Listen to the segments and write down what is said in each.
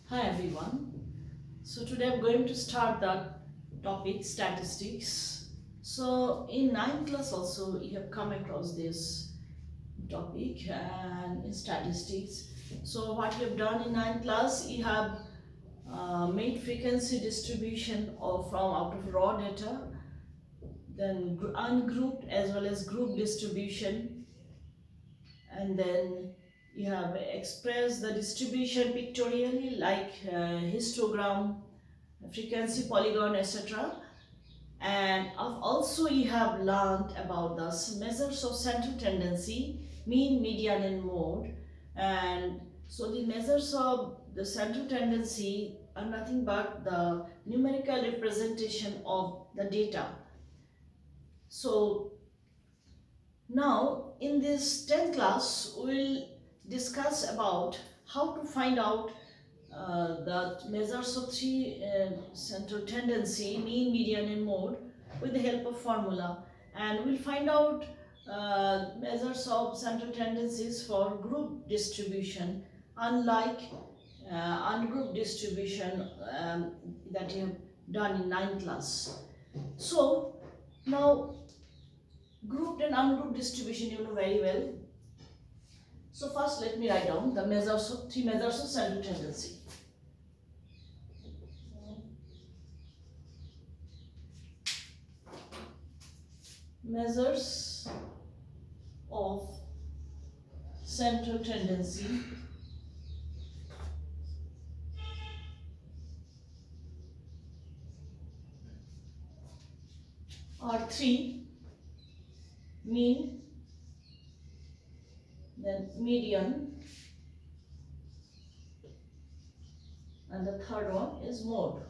Hi everyone. So today I'm going to start the topic statistics. So in ninth class also you have come across this topic and in statistics. So what you have done in ninth class, you have made frequency distribution from out of raw data, then ungrouped as well as group distribution, and then you have expressed the distribution pictorially like histogram, frequency polygon, etc. And also you have learned about the measures of central tendency, mean, median and mode. And so the measures of the central tendency are nothing but the numerical representation of the data. So now in this 10th class we'll discuss about how to find out the measures of three central tendency, mean, median and mode, with the help of formula. And we'll find out measures of central tendencies for group distribution, unlike ungroup distribution that you have done in 9th class. So now grouped and ungrouped distribution you know very well. So first let me write down the three measures of central tendency. Measures of central tendency are three: mean, then median, and the third one is mode.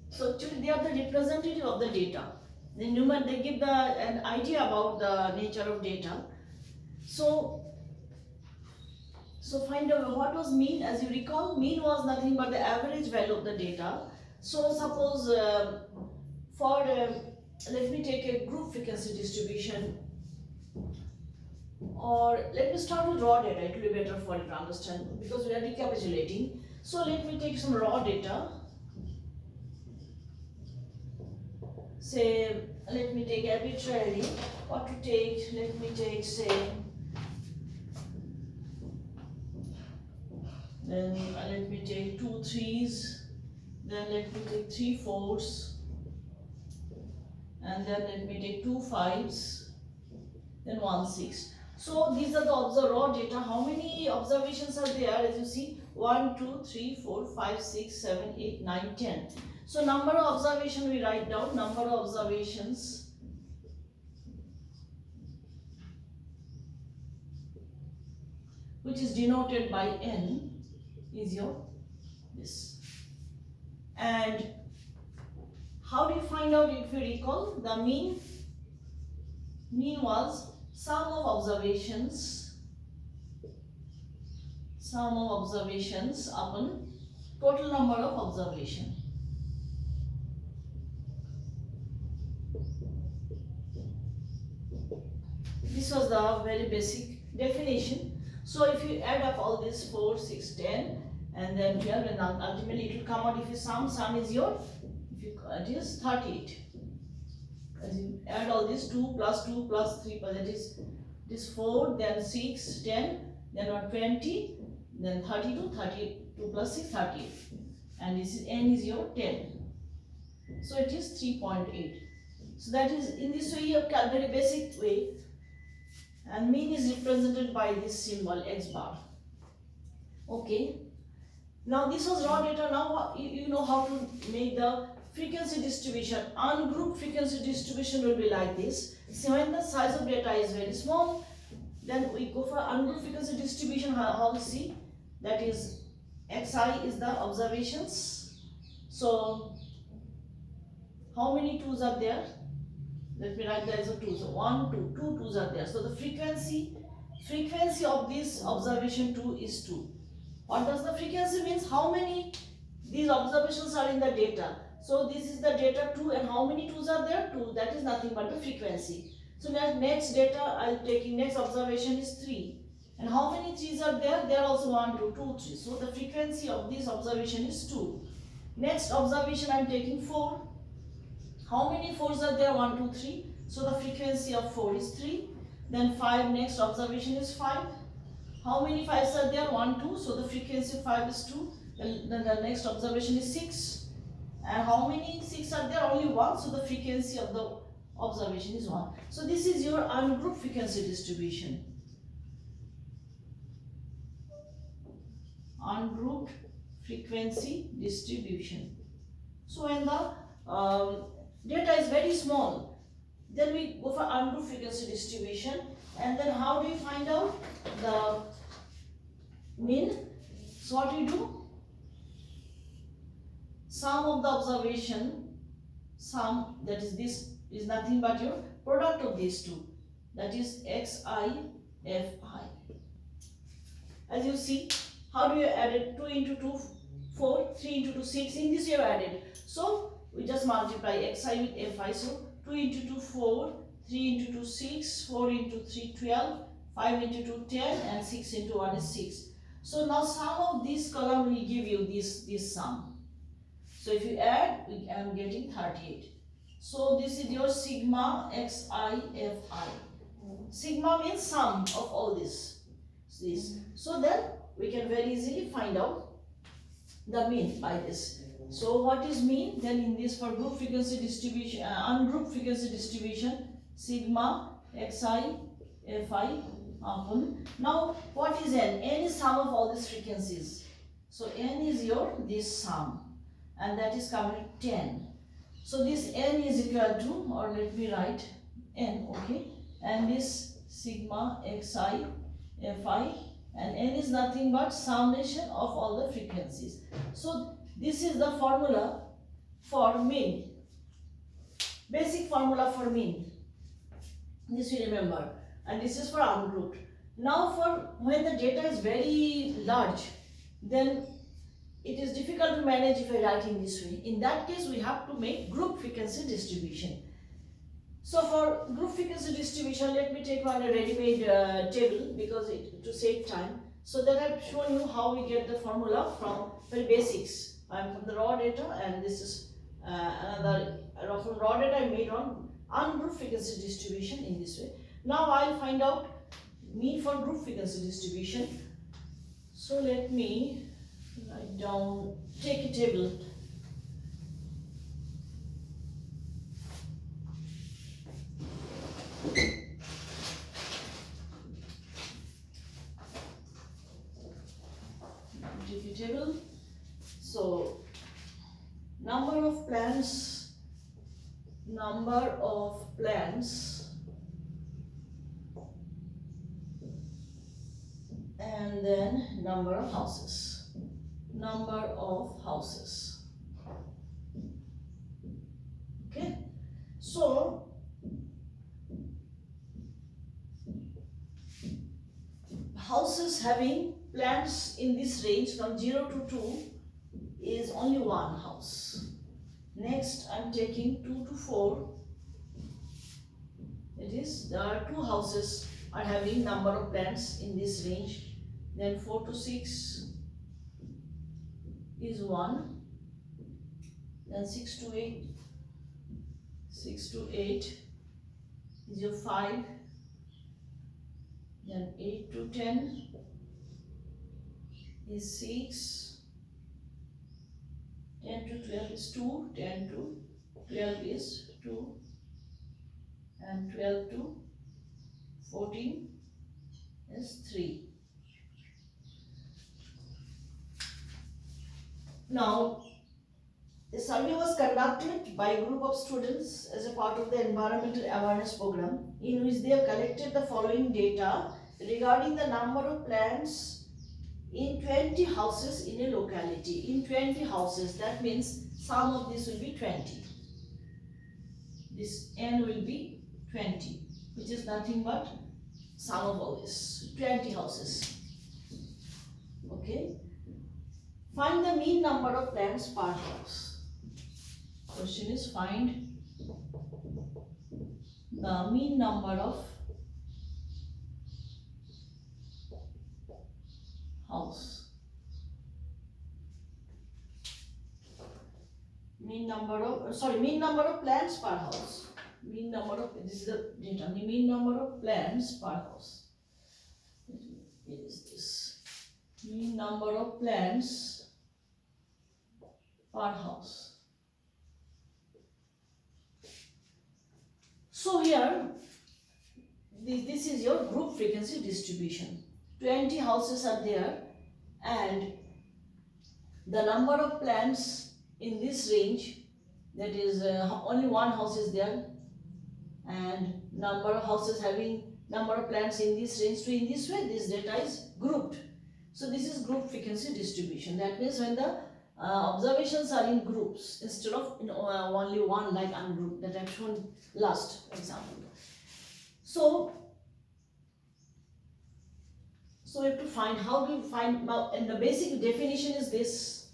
So actually they are the representative of the data. They give an idea about the nature of data. So find out what was mean. As you recall, mean was nothing but the average value of the data. So suppose let me take a group frequency distribution, or let me start with raw data. It will be better for you to understand because we are recapitulating. So let me take some raw data. Say, let me take arbitrarily what to take. Let me take, say, then let me take 2 3s, then let me take 3 4s, and then let me take 2 5s, then 1 6. So these are the raw data. How many observations are there? As you see, 1 2 3 4 5 6 7 8 9 10. So number of observation we write down. Number of observations which is denoted by n is your this. And how do you find out? If you recall, the mean was sum of observations upon total number of observation. This was the very basic definition. So if you add up all this 4 6 10 and then 12, and ultimately it will come out, if you sum is your, it is 38. As you add all this 2 plus 2 plus 3, that is this 4, then 6 10, then 20, then 32, 32 plus 6 38, and this is n is your 10. So it is 3.8. So that is, in this way you have very basic way, and mean is represented by this symbol x bar. Okay, now this was raw data. Now you know how to make the frequency distribution. Ungrouped frequency distribution will be like this. See, when the size of data is very small, then we go for ungrouped frequency distribution. How to see? That is, xi is the observations. So how many 2's are there? Let me write there as a 2. So 1 2 2 2's are there. So the frequency of this observation 2 is 2. What does the frequency means? How many these observations are in the data. So this is the data 2, and how many 2's are there? 2. That is nothing but the frequency. So next data I'll take in, next observation is 3. And how many 3s are there? There are also 1, 2, 2, 3. So the frequency of this observation is 2. Next observation I am taking 4. How many 4s are there? 1, 2, 3. So the frequency of 4 is 3. Then 5, next observation is 5. How many 5s are there? 1, 2. So the frequency of 5 is 2. Then the next observation is 6. And how many 6 are there? Only 1. So the frequency of the observation is 1. So this is your ungrouped frequency distribution. Ungrouped frequency distribution. So when the data is very small, then we go for ungrouped frequency distribution. And then how do you find out the mean? So what you do? Sum of the observation, sum, that is this is nothing but your product of these two, that is xi fi. As you see, how do you add it? 2 into 2 4, 3 into 2 6. In this you have added, so we just multiply xi with fi. So 2 into 2 4, 3 into 2 6, 4 into 3 12, 5 into 2 10, and 6 into 1 is 6. So now sum of this column will give you this sum. So if you add, I am getting 38. So this is your sigma xi fi. Sigma means sum of all this. So then we can very easily find out the mean by this. So what is mean? Then in this, for group frequency distribution, ungrouped frequency distribution, sigma xi fi upon. Now what is n? N is sum of all these frequencies. So n is your this sum, and that is coming to 10. So this n is equal to, or let me write n, okay, and this sigma xi fi, and n is nothing but summation of all the frequencies. So this is the formula for mean, basic formula for mean. This you remember, and this is for ungrouped. Now for when the data is very large, then it is difficult to manage if I write in this way. In that case, we have to make group frequency distribution. So for group frequency distribution, let me take one ready-made table because to save time. So that I've shown you how we get the formula from very basics. I'm from the raw data, and this is another from raw data I made on ungrouped frequency distribution in this way. Now I'll find out mean for group frequency distribution. So let me write down, take a table. Take a table. So number of plants, and then number of houses. Okay, so houses having plants in this range from 0 to 2 is only one house. Next, I am taking 2 to 4. It is, there are 2 houses are having number of plants in this range. Then 4 to 6 is 1. Then 6 to 8 is your 5. Then 8 to 10 is 6. 10 to 12 is 2. 10 to 12 is 2. And 12 to 14 is 3. Now, the survey was conducted by a group of students as a part of the environmental awareness program, in which they have collected the following data regarding the number of plants in 20 houses in a locality. In 20 houses, that means sum of this will be 20. This n will be 20, which is nothing but sum of all this, 20 houses. Okay. Find the mean number of plants per house. Question is, find the mean number of mean number of plants per house. Mean number of, this is the data, the mean number of plants per house. It is this. Mean number of plants per house. So here, this is your group frequency distribution. 20 houses are there and the number of plants in this range, that is only one house is there, and number of houses having number of plants in this range. So in this way this data is grouped. So this is group frequency distribution. That means when the observations are in groups instead of only one, like ungrouped, that I have shown last example. So we have to find, how do you find, and the basic definition is this.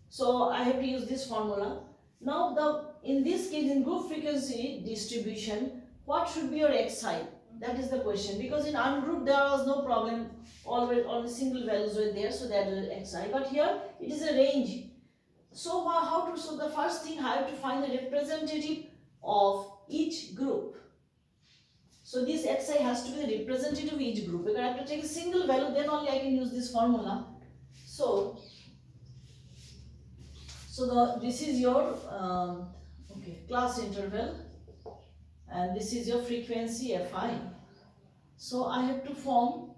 So I have to use this formula. Now in this case, in group frequency distribution, what should be your xi? That is the question, because in ungrouped there was no problem, always only single values were there, so that is xi. But here it is a range. So so the first thing, I have to find the representative of each group. So this xi has to be the representative of each group. Because I have to take a single value, then only I can use this formula. So this is your class interval, and this is your frequency Fi. So I have to form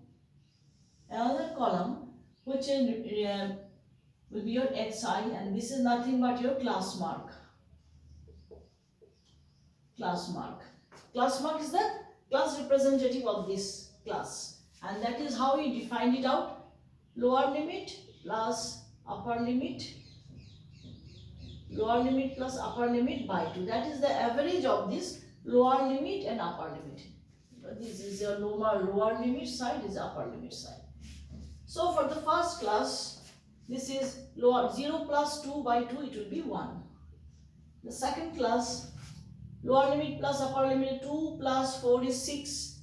another column which will be your xi, and this is nothing but your class mark. Class mark is the class representative of this class, and that is how we defined it out. Lower limit plus upper limit, lower limit plus upper limit by 2. That is the average of this lower limit and upper limit. This is your lower limit side, is upper limit side. So for the first class, this is 0 plus 2 by 2, it will be 1. The second class, lower limit plus upper limit, 2 plus 4 is 6.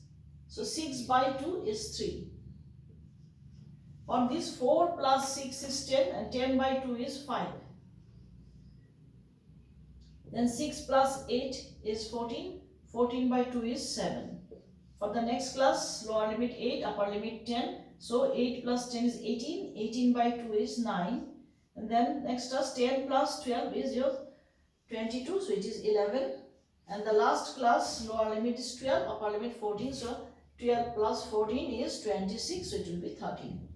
So 6 by 2 is 3. On this, 4 plus 6 is 10, and 10 by 2 is 5. Then 6 plus 8 is 14. 14 by 2 is 7. For the next class, lower limit 8, upper limit 10. So 8 plus 10 is 18. 18 by 2 is 9. And then next class, 10 plus 12 is your 22. So it is 11. And the last class, lower limit is 12, upper limit 14. So 12 plus 14 is 26. So it will be 13.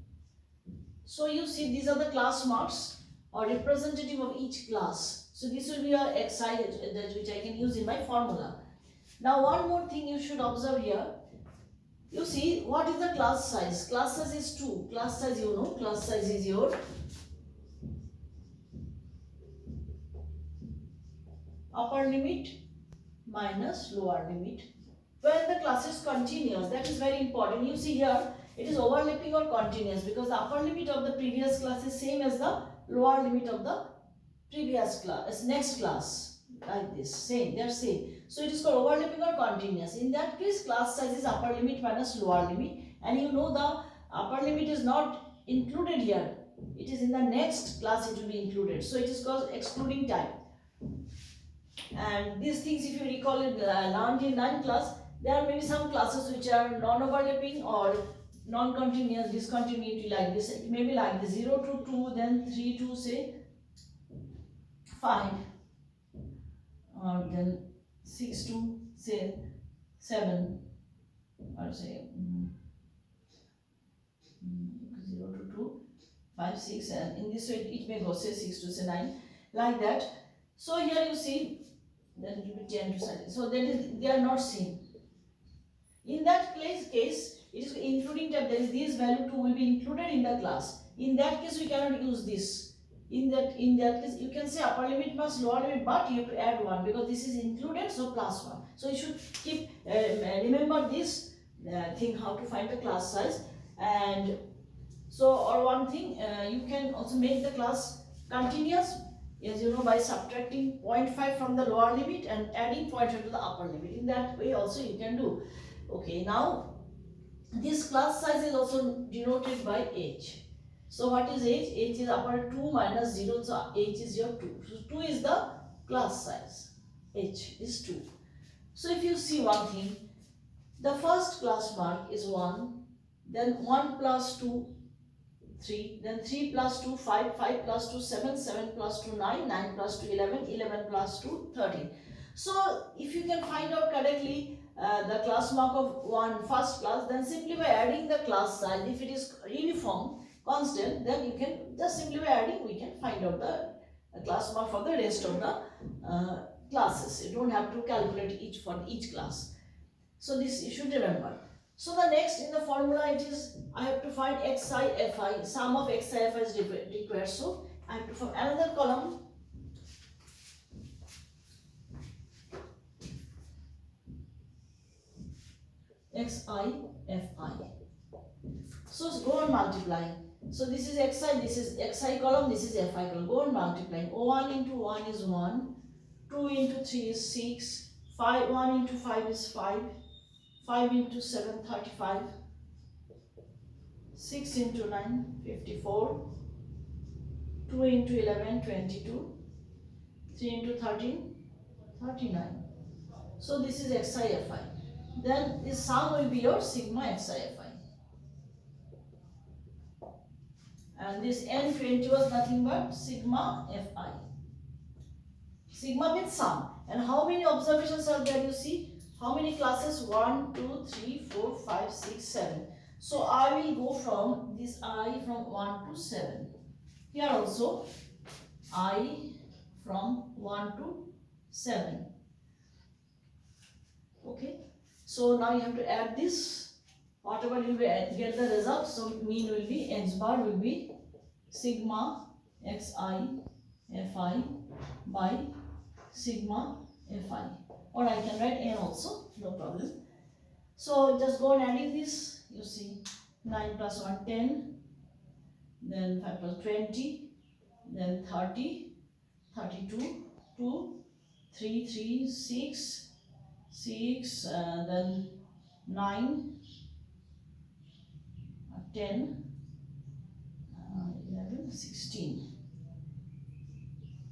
So you see, these are the class marks or representative of each class. So this will be your xi, that which I can use in my formula. Now one more thing you should observe here. You see, what is the class size? Class size is 2. Class size, you know, class size is your upper limit minus lower limit. When the class is continuous, that is very important. You see here, it is overlapping or continuous, because the upper limit of the previous class is same as the lower limit of the previous class, next class, like this, same, they are same. So it is called overlapping or continuous. In that case, class size is upper limit minus lower limit, and you know the upper limit is not included here. It is in the next class, it will be included. So it is called excluding type. And these things, if you recall in learned in 9th class, there may be some classes which are non-overlapping or non-continuous, discontinuity, like this. It may be like this, 0 to 2, then 3 to say 5, or then 6 to say 7, or say 0 to 2, 5, 6, and in this way it may go say 6 to say 9, like that. So here you see, then it will be 10 to 7. So that is, they are not same. In that case, it is including type, that is this value 2 will be included in the class. In that case, we cannot use this. In that case, you can say upper limit plus lower limit, but you have to add 1, because this is included, so plus 1. So you should keep remember this thing, how to find the class size. And so, or one thing, you can also make the class continuous, as you know, by subtracting 0.5 from the lower limit and adding 0.5 to the upper limit. In that way also you can do. Okay, now this class size is also denoted by h. So what is age? Age is upper 2 minus 0, so age is your 2. So 2 is the class size. H is 2. So if you see one thing, the first class mark is 1, then 1 plus 2, 3, then 3 plus 2, 5, 5 plus 2, 7, 7 plus 2, 9, 9 plus 2, 11, 11 plus 2, 13. So if you can find out correctly the class mark of one first class, then simply by adding the class size, if it is uniform, constant, then you can just simply by adding, we can find out the class mark for the rest of the classes. You don't have to calculate each for each class. So this you should remember. So the next in the formula, it is I have to find xi fi, sum of xi fi is required. So I have to form another column. Xi fi. So go on multiplying. So this is xi, this is xi column, this is fi column. Go on multiplying. 1 into 1 is 1, 2 into 3 is 6, 5, 1 into 5 is 5, 5 into 7, 35, 6 into 9, 54, 2 into 11, 22, 3 into 13, 39. So this is xi fi. Then this sum will be your sigma xi fi. And this n20 was nothing but sigma fi. Sigma means sum. And how many observations are there, you see? How many classes? 1, 2, 3, 4, 5, 6, 7. So I will go from this I from 1 to 7. Here also I from 1 to 7. Okay. So now you have to add this. Whatever you will get the result. So mean will be x bar will be sigma xi fi by sigma fi. Or I can write n also, no problem. So just go on adding this. You see 9 plus 1 10, then 5 plus 20, then 30, 32, 2, 3, 3, 6, 6, then 9, 10, 11, 16.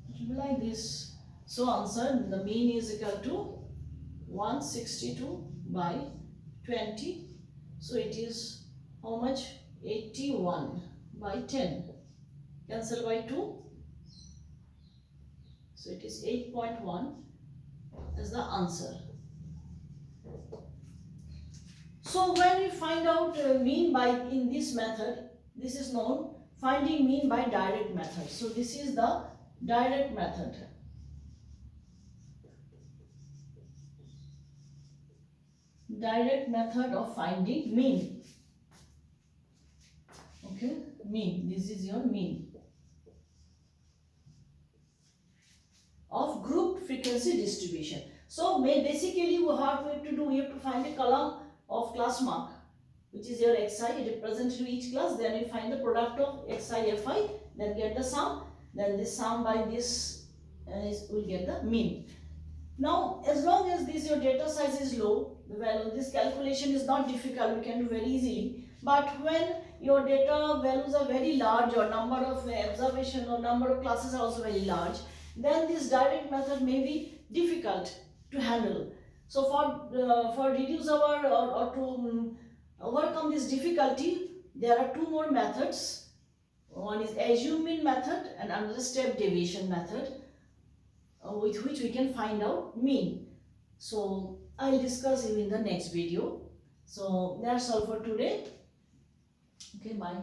It will be like this. So answer, the mean is equal to 162 by 20. So it is how much? 81 by 10. Cancel by 2. So it is 8.1 as the answer. So when we find out mean by in this method, this is known finding mean by direct method. So this is the direct method. Direct method of finding mean. Okay, mean. This is your mean of group frequency distribution. So basically what we have to do, we have to find a column of class mark, which is your xi represented to each class. Then you find the product of xi fi, then get the sum, then this sum by this will get the mean. Now as long as this your data size is low, well, this calculation is not difficult, we can do very easily. But when your data values are very large, or number of observation or number of classes are also very large, then this direct method may be difficult to handle. So for reduce our or to overcome this difficulty, there are two more methods. One is assume mean method and another step deviation method, with which we can find out mean. So I'll discuss you in the next video. So that's all for today. Okay, bye.